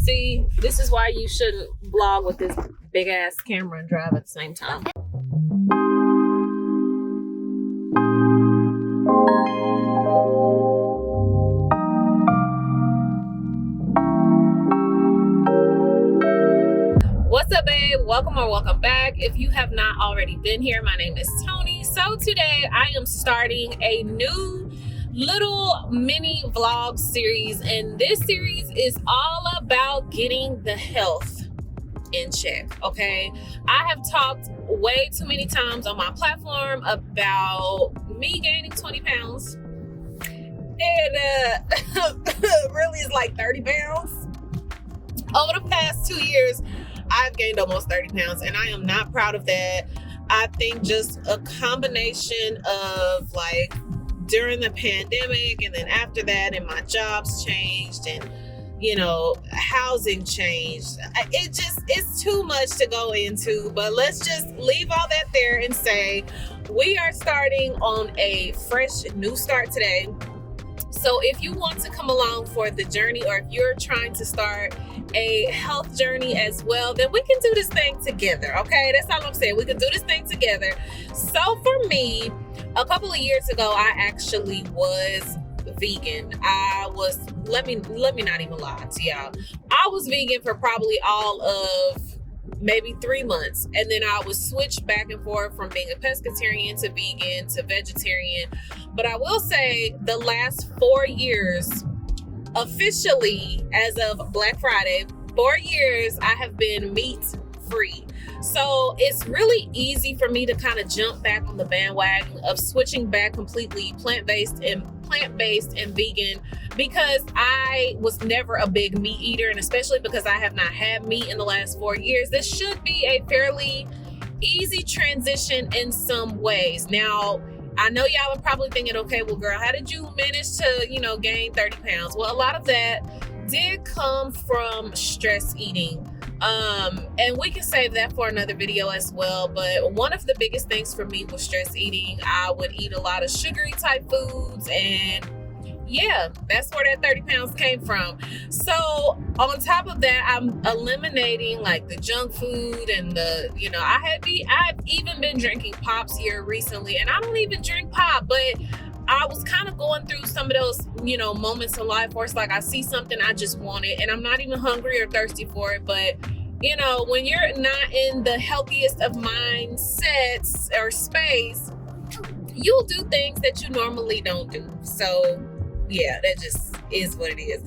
See, this is why you shouldn't vlog with this big ass camera and drive at the same time. What's up, babe? Welcome or welcome back. If you have not already been here, my name is Tony. So today I am starting a new little mini vlog series, and this series is all about getting the health in check. Okay, I have talked way too many times on my platform about me gaining 20 pounds, and really it's like 30 pounds over the past 2 years. I've gained almost 30 pounds, and I am not proud of that. I think just a combination of like during the pandemic, and then after that, and my jobs changed, and housing changed. It's too much to go into, but let's just leave all that there and say we are starting on a fresh new start today. So if you want to come along for the journey, or if you're trying to start a health journey as well, then we can do this thing together. Okay, that's all I'm saying. We can do this thing together. So for me, a couple of years ago, I actually was vegan. Let me not even lie to y'all. I was vegan for probably all of maybe 3 months, and then I was switch back and forth from being a pescatarian to vegan to vegetarian. But I will say the last 4 years, officially as of Black Friday, 4 years I have been meat free. So it's really easy for me to kind of jump back on the bandwagon of switching back completely plant-based and vegan, because I was never a big meat eater, and especially because I have not had meat in the last 4 years, this should be a fairly easy transition in some ways. Now, I know y'all are probably thinking, okay, well, girl, how did you manage to, gain 30 pounds? Well, a lot of that did come from stress eating. And we can save that for another video as well. But one of the biggest things for me was stress eating. I would eat a lot of sugary type foods, and yeah, that's where that 30 pounds came from. So on top of that, I'm eliminating like the junk food and the, I've even been drinking pops here recently, and I don't even drink pop, but I was kind of going through some of those, moments in life where it's like I see something, I just want it, and I'm not even hungry or thirsty for it. But, when you're not in the healthiest of mindsets or space, you'll do things that you normally don't do. So, yeah, that just is what it is.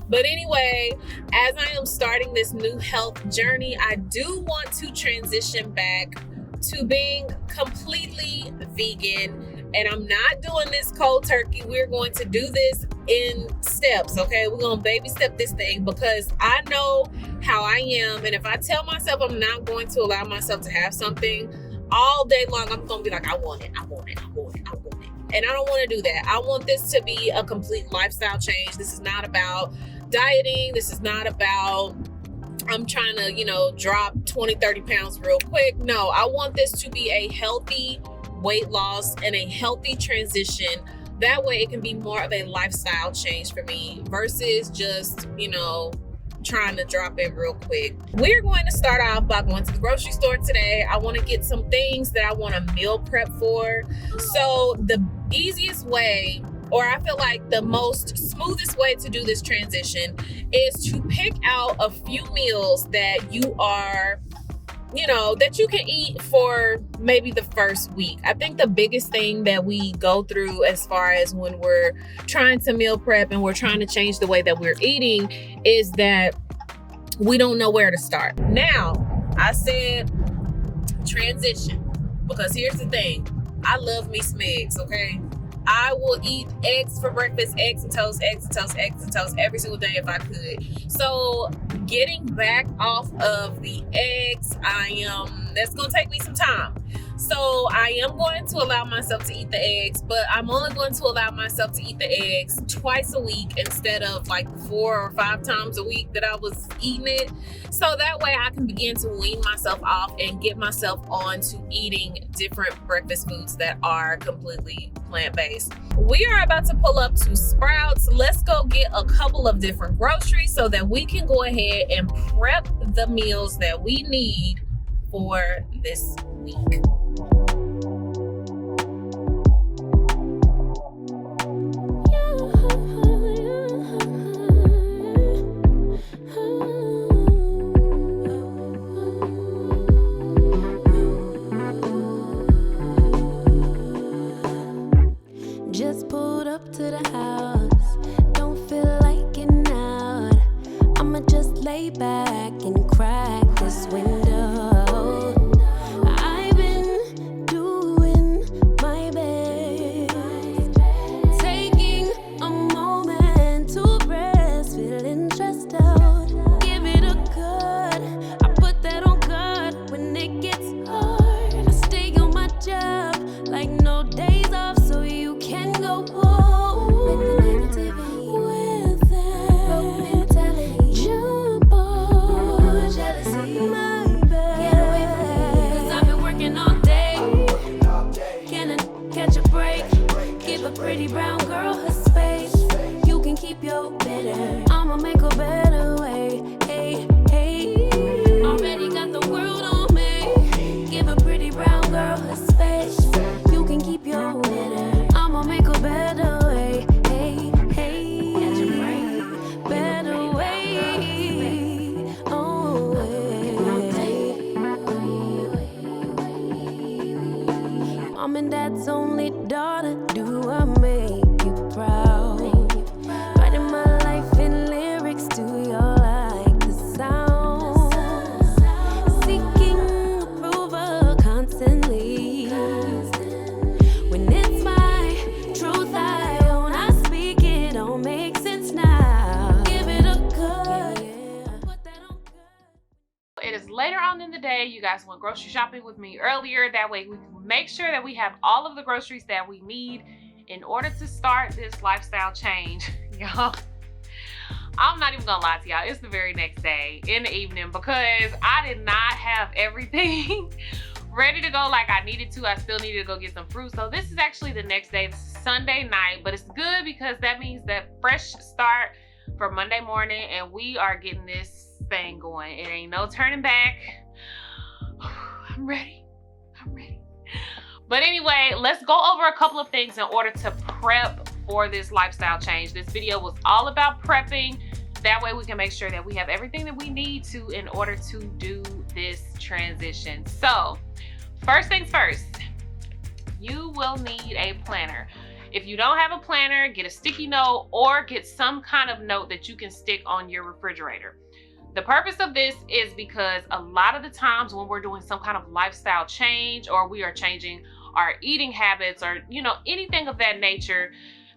But anyway, as I am starting this new health journey, I do want to transition back to being completely vegan. And I'm not doing this cold turkey. We're going to do this in steps, okay? We're going to baby step this thing, because I know how I am. And if I tell myself I'm not going to allow myself to have something all day long, I'm going to be like, I want it. And I don't want to do that. I want this to be a complete lifestyle change. This is not about dieting. This is not about I'm trying to, drop 20, 30 pounds real quick. No, I want this to be a healthy weight loss and a healthy transition. That way it can be more of a lifestyle change for me versus just, trying to drop in real quick. We're going to start off by going to the grocery store today. I want to get some things that I want to meal prep for. So the easiest way, or I feel like the most smoothest way to do this transition, is to pick out a few meals that you are that you can eat for maybe the first week. I think the biggest thing that we go through as far as when we're trying to meal prep and we're trying to change the way that we're eating is that we don't know where to start. Now, I said transition, because here's the thing. I love me some eggs, okay? I will eat eggs for breakfast, eggs and toast every single day if I could. So getting back off of the eggs, that's gonna take me some time. So I am going to allow myself to eat the eggs, but I'm only going to allow myself to eat the eggs twice a week instead of like 4 or 5 times a week that I was eating it. So that way I can begin to wean myself off and get myself on to eating different breakfast foods that are completely plant-based. We are about to pull up to Sprouts. Let's go get a couple of different groceries so that we can go ahead and prep the meals that we need for this week. Just pulled up to the house, don't feel like getting out. I'ma just lay back and crack this window. I've been doing my best, taking a moment to rest, feeling stressed out. Give it a good, I put that on God when it gets hard. I stay on my job like no days off, so you can go home with the negativity, with that broken mentality. Jump on jealousy, my bad. Get away from me, 'cause I've been working all day. Can I catch a break? Give a pretty brown girl her space. You can keep your bitter, I'ma make a better way. Hey, hey, already got the world on me. Give a pretty brown girl her space. You can keep your bitter, I'ma make a better way. Hey, hey, catch a break, better way. Oh, Mom and Dad's only daughter, do I make you proud? Writing my life in lyrics, do you like the sound? Seeking approval constantly. When it's my truth I own, I speak it, don't make sense now. Give it a good, put that on good. It is later on in the day. You guys went grocery shopping with me earlier. That way we can make sure that we have all of the groceries that we need in order to start this lifestyle change. Y'all, I'm not even gonna lie to y'all, it's the very next day in the evening because I did not have everything ready to go like I needed to. I still needed to go get some fruit. So this is actually the next day. This is Sunday night, but it's good because that means that fresh start for Monday morning, and we are getting this thing going. It ain't no turning back. I'm ready. I'm ready. But anyway, let's go over a couple of things in order to prep for this lifestyle change. This video was all about prepping. That way we can make sure that we have everything that we need to in order to do this transition. So first things first, you will need a planner. If you don't have a planner, get a sticky note or get some kind of note that you can stick on your refrigerator. The purpose of this is because a lot of the times when we're doing some kind of lifestyle change or we are changing our eating habits or, you know, anything of that nature,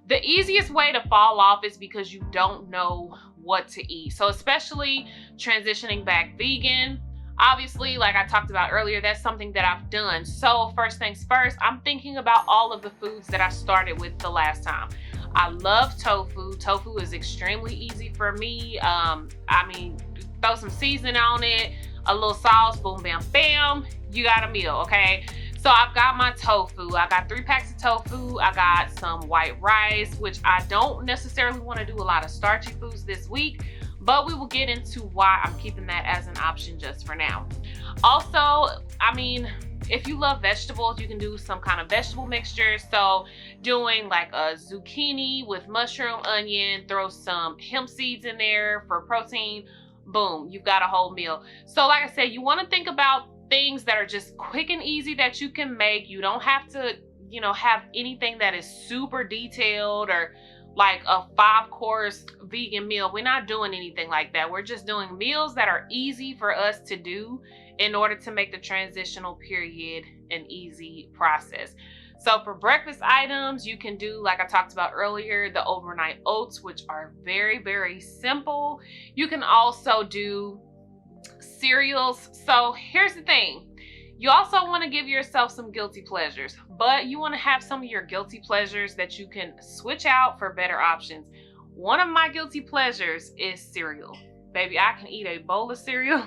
the easiest way to fall off is because you don't know what to eat. So especially transitioning back vegan, obviously, like I talked about earlier, that's something that I've done. So first things first, I'm thinking about all of the foods that I started with the last time. I love tofu. Tofu is extremely easy for me. I mean, throw some seasoning on it, a little sauce, boom, bam, bam, you got a meal, okay? So I've got my tofu. I got 3 packs of tofu. I got some white rice, which I don't necessarily want to do a lot of starchy foods this week, but we will get into why I'm keeping that as an option just for now. Also, I mean, if you love vegetables, you can do some kind of vegetable mixture. So doing like a zucchini with mushroom, onion, throw some hemp seeds in there for protein. Boom, you've got a whole meal. So like I said, you want to think about things that are just quick and easy that you can make. You don't have to, you know, have anything that is super detailed or like a 5-course vegan meal. We're not doing anything like that. We're just doing meals that are easy for us to do in order to make the transitional period an easy process. So for breakfast items, you can do, like I talked about earlier, the overnight oats, which are very, very simple. You can also do cereals. So here's the thing. You also want to give yourself some guilty pleasures, but you want to have some of your guilty pleasures that you can switch out for better options. One of my guilty pleasures is cereal. Baby, I can eat a bowl of cereal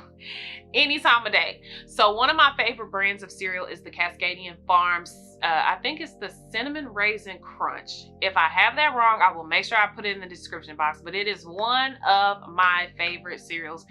any time of day. So one of my favorite brands of cereal is the Cascadian Farms. I think it's the Cinnamon Raisin Crunch. If I have that wrong, I will make sure I put it in the description box, but it is one of my favorite cereals.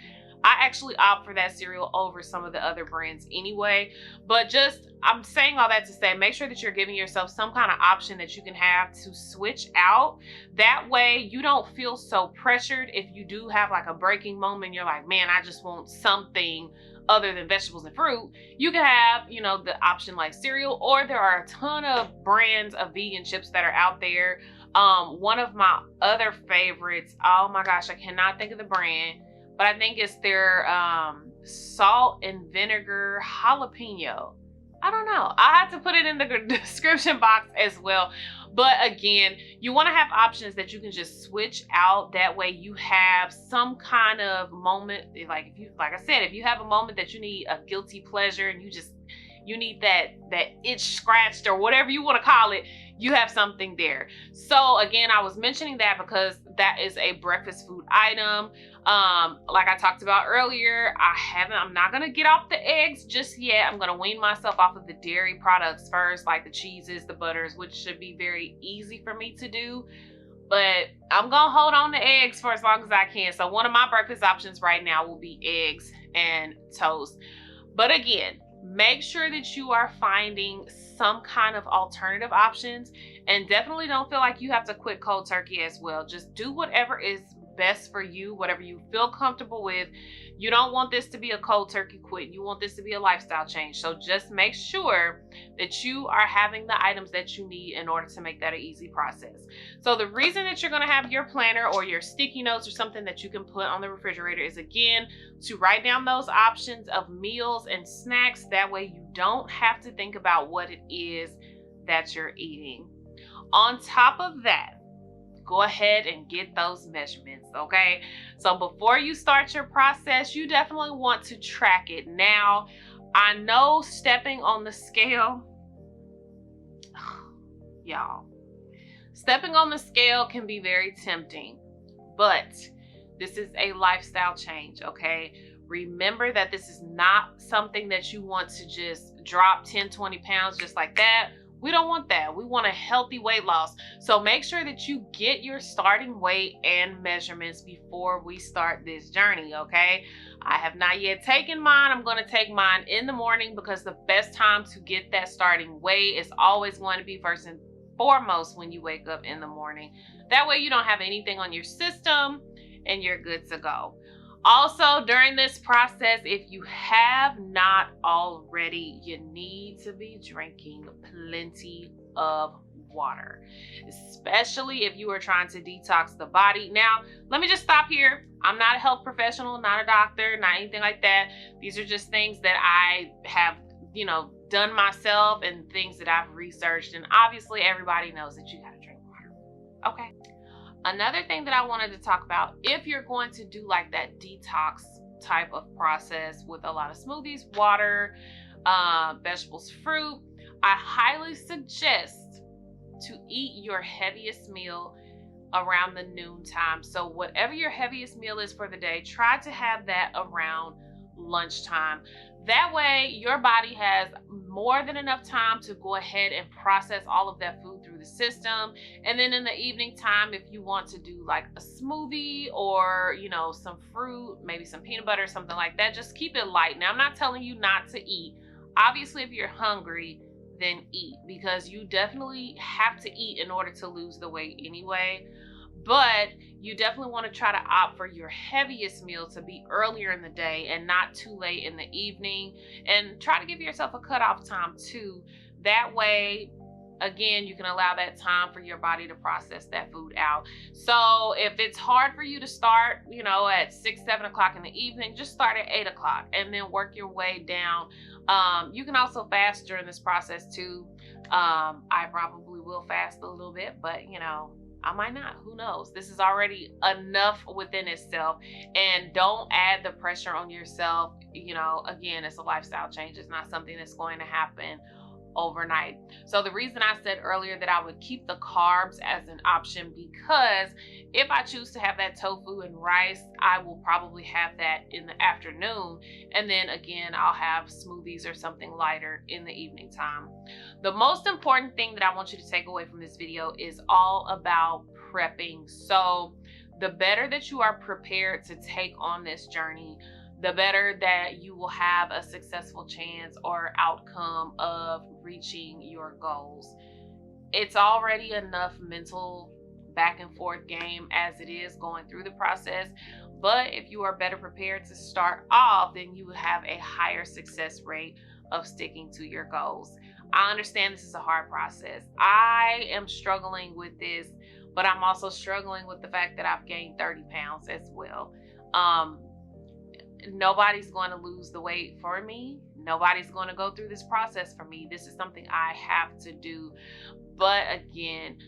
I actually opt for that cereal over some of the other brands anyway, but just, I'm saying all that to say, make sure that you're giving yourself some kind of option that you can have to switch out. That way you don't feel so pressured if you do have like a breaking moment. You're like, man, I just want something other than vegetables and fruit. You can have, you know, the option like cereal, or there are a ton of brands of vegan chips that are out there. One of my other favorites, oh my gosh, I cannot think of the brand, but I think it's their salt and vinegar jalapeno. I don't know. I have to put it in the description box as well. But again, you want to have options that you can just switch out. That way you have some kind of moment. Like I said, if you have a moment that you need a guilty pleasure and you need that itch scratched or whatever you want to call it, you have something there. So again, I was mentioning that because that is a breakfast food item. Like I talked about earlier, I'm not gonna get off the eggs just yet. I'm gonna wean myself off of the dairy products first, like the cheeses, the butters, which should be very easy for me to do. But I'm gonna hold on to eggs for as long as I can. So one of my breakfast options right now will be eggs and toast. But again, make sure that you are finding some kind of alternative options, and definitely don't feel like you have to quit cold turkey as well. Just do whatever is best for you, whatever you feel comfortable with. You don't want this to be a cold turkey quit. You want this to be a lifestyle change. So just make sure that you are having the items that you need in order to make that an easy process. So the reason that you're going to have your planner or your sticky notes or something that you can put on the refrigerator is, again, to write down those options of meals and snacks. That way you don't have to think about what it is that you're eating. On top of that, go ahead and get those measurements, okay? So before you start your process, you definitely want to track it. Now, I know stepping on the scale, y'all, stepping on the scale can be very tempting, but this is a lifestyle change, okay? Remember that this is not something that you want to just drop 10, 20 pounds just like that. We don't want that. We want a healthy weight loss. So make sure that you get your starting weight and measurements before we start this journey, okay? I have not yet taken mine. I'm going to take mine in the morning because the best time to get that starting weight is always going to be first and foremost when you wake up in the morning. That way you don't have anything on your system and you're good to go. Also, during this process, if you have not already, you need to be drinking plenty of water, especially if you are trying to detox the body. Now, let me just stop here. I'm not a health professional, not a doctor, not anything like that. These are just things that I have, done myself and things that I've researched. And obviously, everybody knows that you got to drink water. Okay. Another thing that I wanted to talk about, if you're going to do like that detox type of process with a lot of smoothies, water, vegetables, fruit, I highly suggest to eat your heaviest meal around the noon time. So whatever your heaviest meal is for the day, try to have that around lunchtime. That way your body has more than enough time to go ahead and process all of that food through the system. And then in the evening time, if you want to do like a smoothie or, some fruit, maybe some peanut butter, something like that, just keep it light. Now, I'm not telling you not to eat. Obviously, if you're hungry, then eat, because you definitely have to eat in order to lose the weight anyway. But you definitely want to try to opt for your heaviest meal to be earlier in the day and not too late in the evening. And try to give yourself a cutoff time too. That way, again, you can allow that time for your body to process that food out. So if it's hard for you to start, at 6, 7 o'clock in the evening, just start at 8 o'clock and then work your way down. You can also fast during this process too. I probably will fast a little bit, but I might not. Who knows? This is already enough within itself. And don't add the pressure on yourself. You know, again, it's a lifestyle change. It's not something that's going to happen overnight. So the reason I said earlier that I would keep the carbs as an option, because if I choose to have that tofu and rice, I will probably have that in the afternoon, and then again I'll have smoothies or something lighter in the evening time. The most important thing that I want you to take away from this video is all about prepping. So the better that you are prepared to take on this journey, the better that you will have a successful chance or outcome of reaching your goals. It's already enough mental back and forth game as it is going through the process, but if you are better prepared to start off, then you will have a higher success rate of sticking to your goals. I understand this is a hard process. I am struggling with this, but I'm also struggling with the fact that I've gained 30 pounds as well. Nobody's going to lose the weight for me. Nobody's going to go through this process for me. This is something I have to do. But again,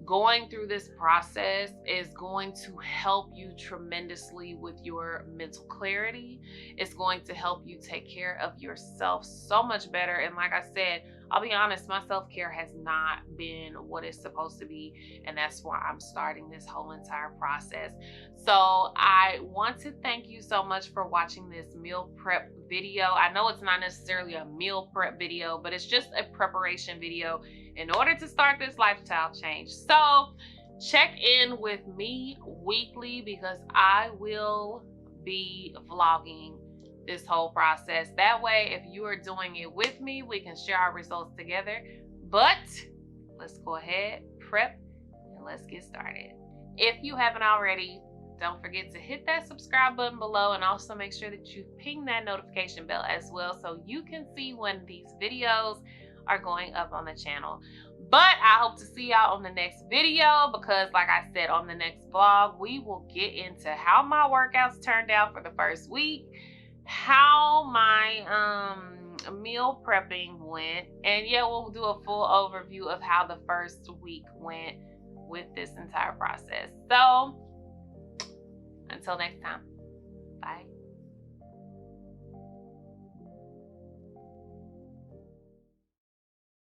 going through this process is going to help you tremendously with your mental clarity. It's going to help you take care of yourself so much better. And like I said, I'll be honest, my self-care has not been what it's supposed to be. And that's why I'm starting this whole entire process. So I want to thank you so much for watching this meal prep video. I know it's not necessarily a meal prep video, but it's just a preparation video in order to start this lifestyle change. So check in with me weekly, because I will be vlogging this whole process. That way, if you are doing it with me, we can share our results together. But let's go ahead, prep, and let's get started. If you haven't already, don't forget to hit that subscribe button below, and also make sure that you ping that notification bell as well, so you can see when these videos are going up on the channel. But I hope to see y'all on the next video, because like I said, on the next vlog, we will get into how my workouts turned out for the first week, how my meal prepping went, and yeah, we'll do a full overview of how the first week went with this entire process. So until next time, bye.